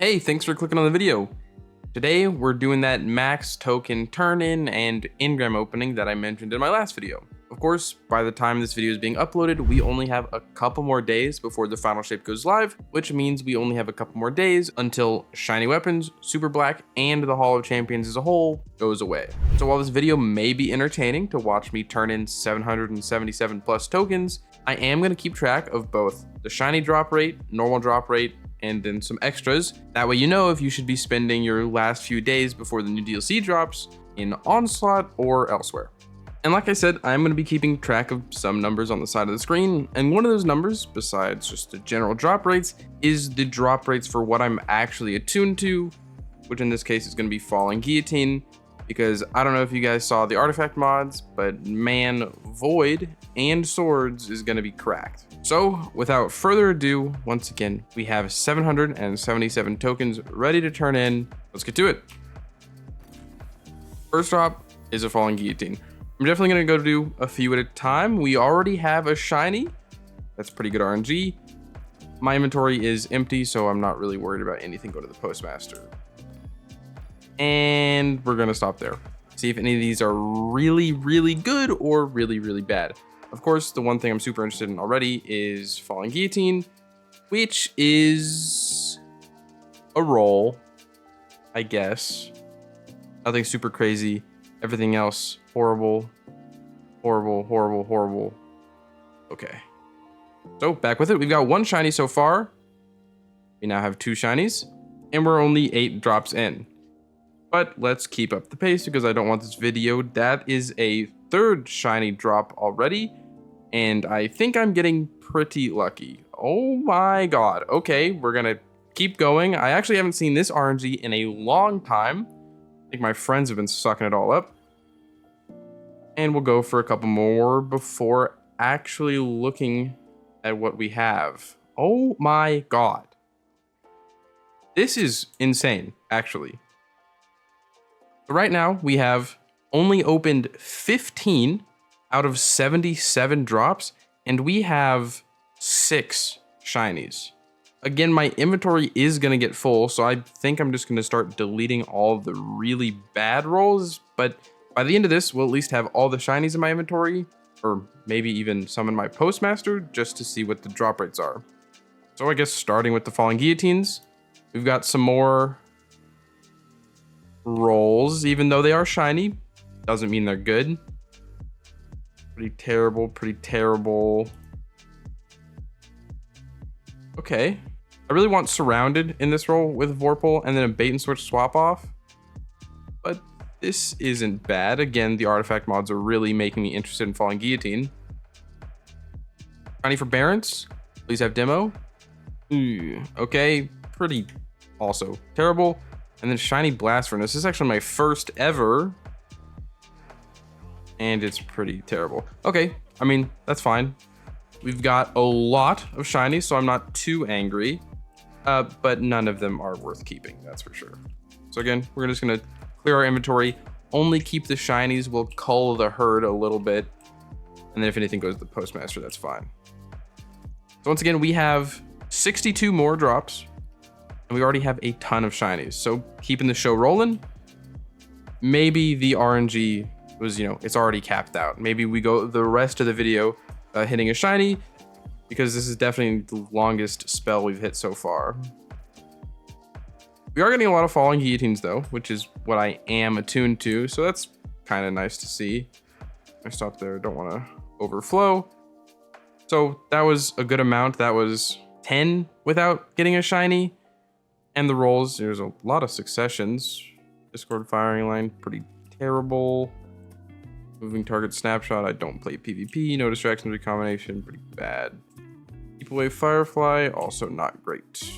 Hey, thanks for clicking on the video. Today, we're doing that max token turn-in and engram opening that I mentioned in my last video. Of course, by the time this video is being uploaded, we only have a couple more days before the final shape goes live, which means we only have a couple more days until shiny weapons, super black, and the Hall of Champions as a whole goes away. So while this video may be entertaining to watch me turn in 777 plus tokens, I am going to keep track of both the shiny drop rate, normal drop rate, and then some extras. That way you know if you should be spending your last few days before the new DLC drops in Onslaught or elsewhere. And like I said, I'm going to be keeping track of some numbers on the side of the screen, and one of those numbers, besides just the general drop rates, is the drop rates for what I'm actually attuned to, which in this case is going to be Falling Guillotine, because I don't know if you guys saw the artifact mods, but man, Void and Swords is going to be cracked. So without further ado, once again, we have 777 tokens ready to turn in. Let's get to it. First drop is a Falling Guillotine. I'm definitely going to go do a few at a time. We already have a shiny. That's pretty good RNG. My inventory is empty, so I'm not really worried about anything. Go to the postmaster. And we're going to stop there. See if any of these are really, really good or really, really bad. Of course, the one thing I'm super interested in already is Falling Guillotine, which is a roll, I guess. Nothing super crazy. Everything else, horrible, horrible, horrible, horrible. Okay. So back with it. We've got one shiny so far. We now have 2 shinies, and we're only 8 drops in. But let's keep up the pace because I don't want this video. That is a 3rd shiny drop already. And I think I'm getting pretty lucky. Oh my god. Okay, we're gonna keep going. I actually haven't seen this RNG in a long time. I think my friends have been sucking it all up. And we'll go for a couple more before actually looking at what we have. Oh my god. This is insane, actually. So right now, we have only opened 15 out of 77 drops, and we have 6 shinies. Again, my inventory is gonna get full, so I think I'm just gonna start deleting all of the really bad rolls, but by the end of this, we'll at least have all the shinies in my inventory, or maybe even some in my postmaster, just to see what the drop rates are. So I guess starting with the Falling Guillotines, we've got some more rolls. Even though they are shiny, doesn't mean they're good. Pretty terrible, pretty terrible. Okay. I really want Surrounded in this roll with Vorpal and then a bait and switch swap off. But this isn't bad. Again, the artifact mods are really making me interested in Falling Guillotine. Shiny for Barents. Please have demo. Ooh, okay. Pretty also terrible. And then Shiny Blast Furnace. This is actually my first ever. And it's pretty terrible. Okay, I mean, that's fine. We've got a lot of shinies, so I'm not too angry. But none of them are worth keeping, that's for sure. So again, we're just gonna clear our inventory, only keep the shinies, we'll cull the herd a little bit. And then if anything goes to the postmaster, that's fine. So once again, we have 62 more drops, and we already have a ton of shinies. So keeping the show rolling. Maybe the RNG was, it's already capped out. Maybe we go the rest of the video hitting a shiny, because this is definitely the longest spell we've hit so far. We are getting a lot of Falling Guillotines though, which is what I am attuned to, so that's kind of nice to see. I stop there, don't want to overflow. So that was a good amount. That was 10 without getting a shiny. And the rolls, there's a lot of successions. Discord firing line, pretty terrible. Moving target snapshot, I don't play PvP. No distractions recombination, pretty bad. Keep away Firefly, also not great.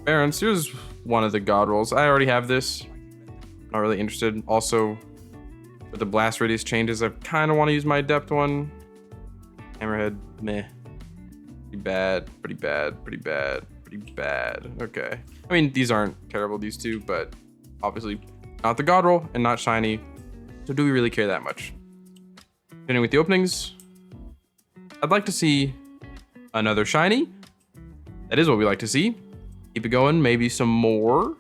Barents, here's one of the god rolls. I already have this. Not really interested. Also, with the blast radius changes, I kind of want to use my adept one. Hammerhead, meh. Pretty bad, pretty bad, pretty bad, pretty bad. Okay. I mean, these aren't terrible, these two, but obviously not the god roll and not shiny. So do we really care that much? Continuing with the openings, I'd like to see another shiny. That is what we like to see. Keep it going. Maybe some more.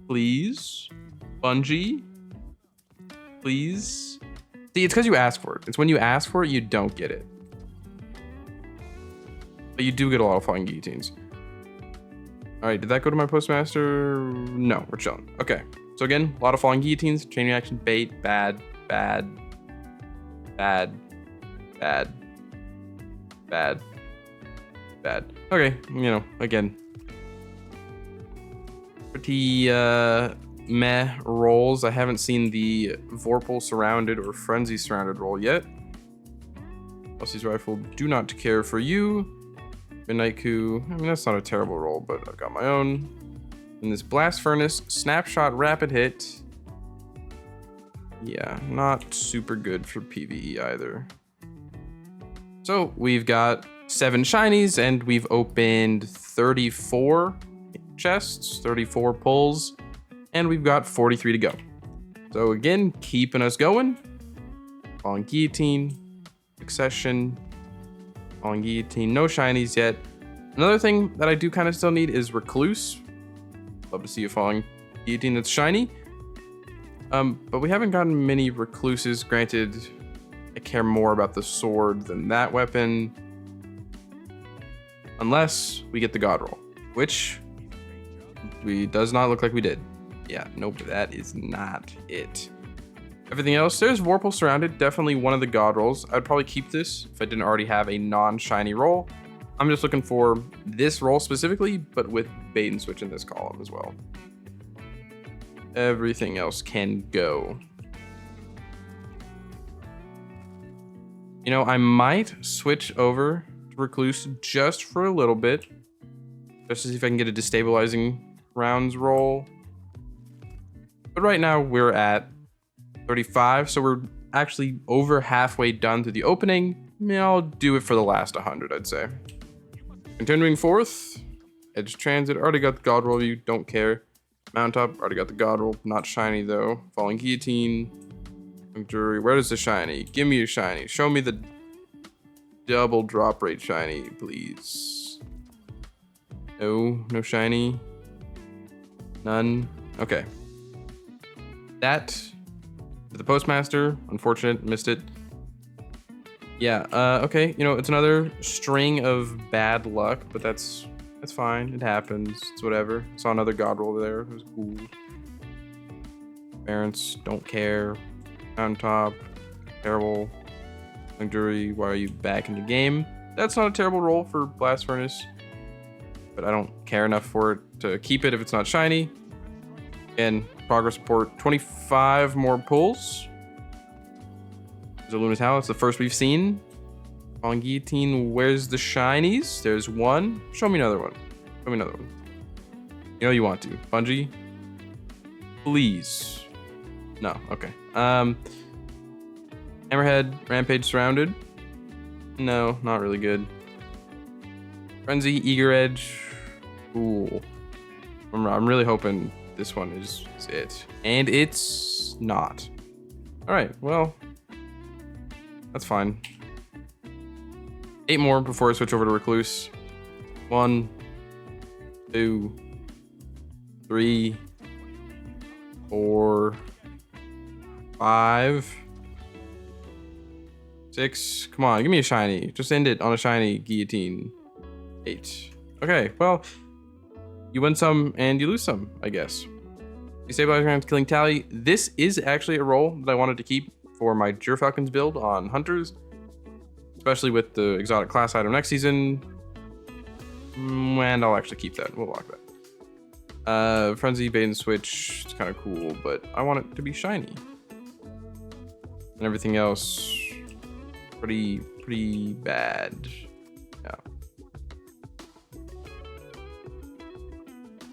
Please. Bungie. Please. See, it's because you ask for it. It's when you ask for it, you don't get it. But you do get a lot of falling guillotines. All right, did that go to my postmaster? No, we're chilling. Okay, so again, a lot of falling guillotines, chain reaction, bait, bad, bad, bad, bad, bad, bad. Okay, you know, again, pretty meh rolls. I haven't seen the Vorpal Surrounded or Frenzy Surrounded roll yet. Elsie's Rifle, do not care for you. Midnight Coup, I mean, that's not a terrible roll, but I've got my own. And this Blast Furnace, Snapshot Rapid Hit. Yeah, not super good for PvE either. So we've got 7 shinies and we've opened 34 chests, 34 pulls, and we've got 43 to go. So again, keeping us going. Falling Guillotine, Succession, Falling Guillotine, no shinies yet. Another thing that I do kind of still need is Recluse. Love to see a Falling Guillotine that's shiny. But we haven't gotten many Recluses. Granted, I care more about the sword than that weapon. Unless we get the God roll, which does not look like we did. Yeah, nope, that is not it. Everything else, there's Vorpal Surrounded, definitely one of the God rolls. I'd probably keep this if I didn't already have a non-shiny roll. I'm just looking for this roll specifically, but with bait and switch in this column as well. Everything else can go. You know, I might switch over to Recluse just for a little bit, just to see if I can get a destabilizing rounds roll. But right now we're at 35, so we're actually over halfway done through the opening. I mean, I'll do it for the last 100, I'd say. Continuing forth, Edge Transit, already got the God roll, you don't care. Mountaintop, already got the God roll, not shiny though. Falling Guillotine, Jury, where does the shiny? Give me a shiny, show me the double drop rate shiny, please. No shiny, none, okay. That, the Postmaster, unfortunate, missed it. Yeah, okay, you know, it's another string of bad luck, but that's fine, it happens, it's whatever. Saw another God roll there, it was cool. Parents, don't care. On top, terrible. Jury, why are you back in the game? That's not a terrible roll for Blast Furnace, but I don't care enough for it to keep it if it's not shiny. Again, progress report, 25 more pulls. There's a Luna's Howl, it's the first we've seen. On Guillotine, where's the shinies? There's one. Show me another one. Show me another one. You know you want to. Bungie, please. No, okay. Hammerhead, Rampage Surrounded. No, not really good. Frenzy, Eager Edge. Cool. I'm really hoping this one is it. And it's not. Alright, well, that's fine. 8 more before I switch over to Recluse. 1, 2, 3, 4, 5, 6. Come on, give me a shiny. Just end it on a shiny Guillotine. 8. Okay, well, you win some and you lose some, I guess. Destabilize rounds, killing tally. This is actually a roll that I wanted to keep for my Gerfalcons build on Hunters, especially with the exotic class item next season. And I'll actually keep that. We'll lock that. Frenzy, bait and switch. It's kind of cool, but I want it to be shiny. And everything else, pretty bad. Yeah.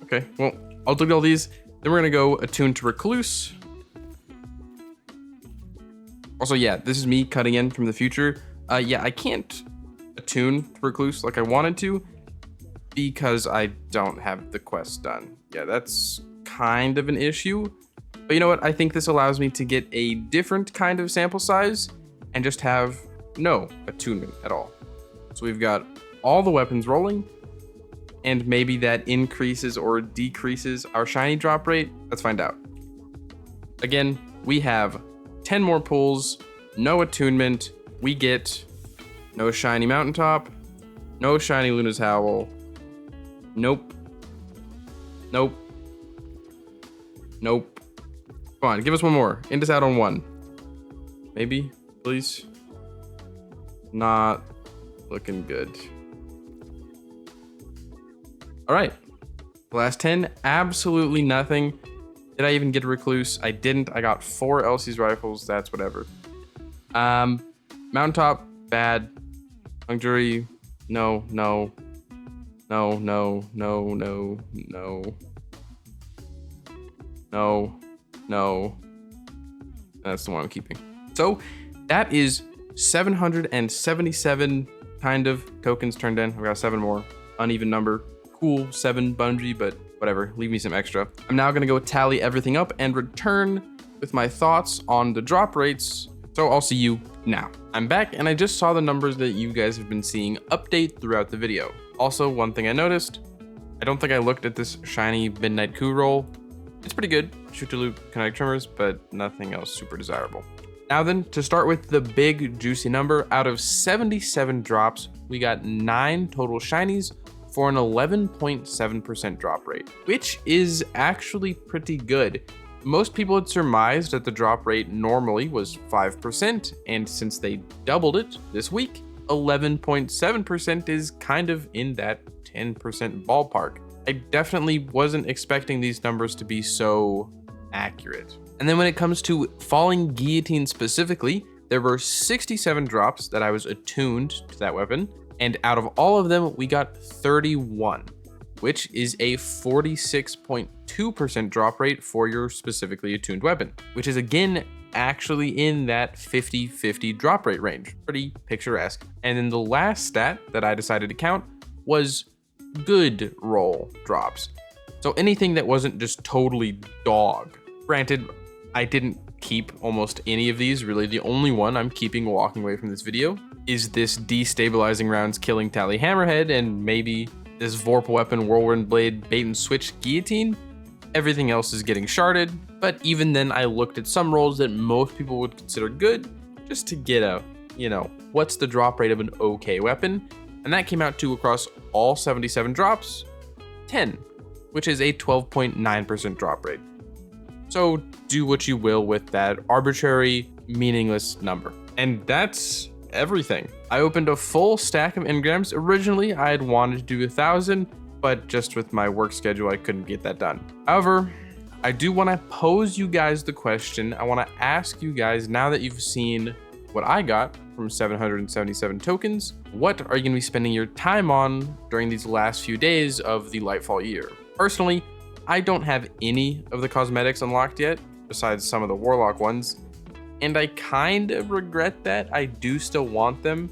Okay, well, I'll delete all these. Then we're gonna go attune to Recluse. Also, yeah, this is me cutting in from the future. Yeah, I can't attune to Recluse like I wanted to because I don't have the quest done. Yeah, that's kind of an issue. But you know what? I think this allows me to get a different kind of sample size and just have no attunement at all. So we've got all the weapons rolling. and maybe that increases or decreases our shiny drop rate. Let's find out. Again, we have 10 more pulls, no attunement. We get no shiny mountaintop, no shiny Luna's Howl. Nope. Nope. Nope. Come on, give us one more. End us out on one. Maybe, please. Not looking good. All right. Last 10, absolutely nothing. Did I even get a recluse? I didn't. I got 4 Elsie's rifles. That's whatever. Mountaintop, bad. Hung jury, no, no. No, no, no, no, no. No, no. That's the one I'm keeping. So that is 777 kind of tokens turned in. I've got 7 more. Uneven number. Cool, 7 Bungie, but whatever. Leave me some extra. I'm now gonna go tally everything up and return with my thoughts on the drop rates. So I'll see you now. I'm back and I just saw the numbers that you guys have been seeing update throughout the video. Also, one thing I noticed, I don't think I looked at this shiny Midnight Coup roll. It's pretty good. Shoot to loot kinetic tremors, but nothing else super desirable. Now then, to start with the big juicy number, out of 77 drops, we got 9 total shinies for an 11.7% drop rate, which is actually pretty good. Most people had surmised that the drop rate normally was 5%, and since they doubled it this week, 11.7% is kind of in that 10% ballpark. I definitely wasn't expecting these numbers to be so accurate. And then when it comes to Falling Guillotine specifically, there were 67 drops that I was attuned to that weapon, and out of all of them, we got 31, which is a 46.2% drop rate for your specifically attuned weapon, which is again actually in that 50-50 drop rate range. Pretty picturesque. And then the last stat that I decided to count was good roll drops. So anything that wasn't just totally dog. Granted, I didn't keep almost any of these. Really, the only one I'm keeping walking away from this video is this destabilizing rounds killing Tally Hammerhead and maybe this Vorpal weapon Whirlwind Blade bait and switch guillotine. Everything else is getting sharded, but even then I looked at some rolls that most people would consider good just to get a, what's the drop rate of an okay weapon? And that came out to, across all 77 drops, 10, which is a 12.9% drop rate. So do what you will with that arbitrary, meaningless number. And that's everything. I opened a full stack of engrams. Originally, I had wanted to do 1,000, but just with my work schedule, I couldn't get that done. However, I do want to pose you guys the question. I want to ask you guys, now that you've seen what I got from 777 tokens, what are you going to be spending your time on during these last few days of the Lightfall year? Personally, I don't have any of the cosmetics unlocked yet, besides some of the Warlock ones, and I kind of regret that. I do still want them,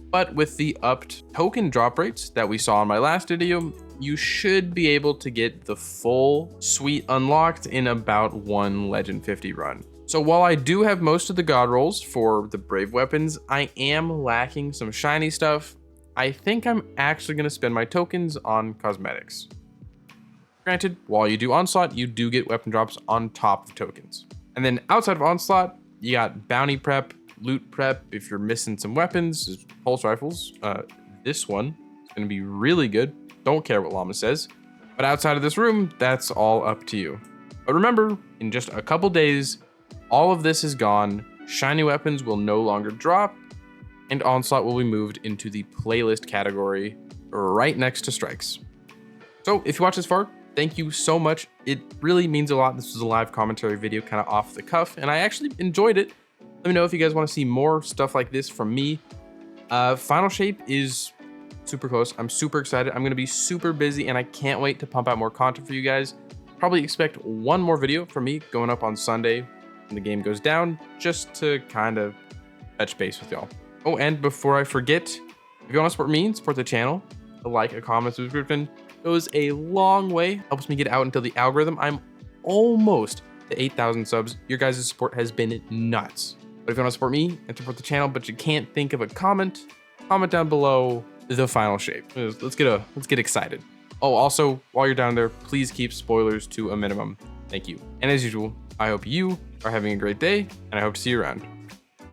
but with the upped token drop rates that we saw in my last video, you should be able to get the full suite unlocked in about 1 Legend 50 run. So while I do have most of the god rolls for the Brave weapons, I am lacking some shiny stuff. I think I'm actually going to spend my tokens on cosmetics. Granted, while you do Onslaught, you do get weapon drops on top of tokens. And then outside of Onslaught, you got bounty prep, loot prep. If you're missing some weapons, pulse rifles, this one is going to be really good. Don't care what Llama says. But outside of this room, that's all up to you. But remember, in just a couple days, all of this is gone. Shiny weapons will no longer drop, and Onslaught will be moved into the playlist category right next to strikes. So if you watched this far, thank you so much. It really means a lot. This was a live commentary video, kind of off the cuff, and I actually enjoyed it. Let me know if you guys want to see more stuff like this from me. Final Shape is super close. I'm super excited. I'm going to be super busy, and I can't wait to pump out more content for you guys. Probably expect one more video from me going up on Sunday when the game goes down, just to kind of touch base with y'all. Oh, and before I forget, if you want to support me and support the channel, a like, a comment, subscription goes a long way. Helps me get out into the algorithm. I'm almost to 8,000 subs. Your guys' support has been nuts. But if you want to support me and support the channel, but you can't think of a comment, comment down below. the final shape. Let's get excited. Oh, also, while you're down there, please keep spoilers to a minimum. Thank you. And as usual, I hope you are having a great day, and I hope to see you around.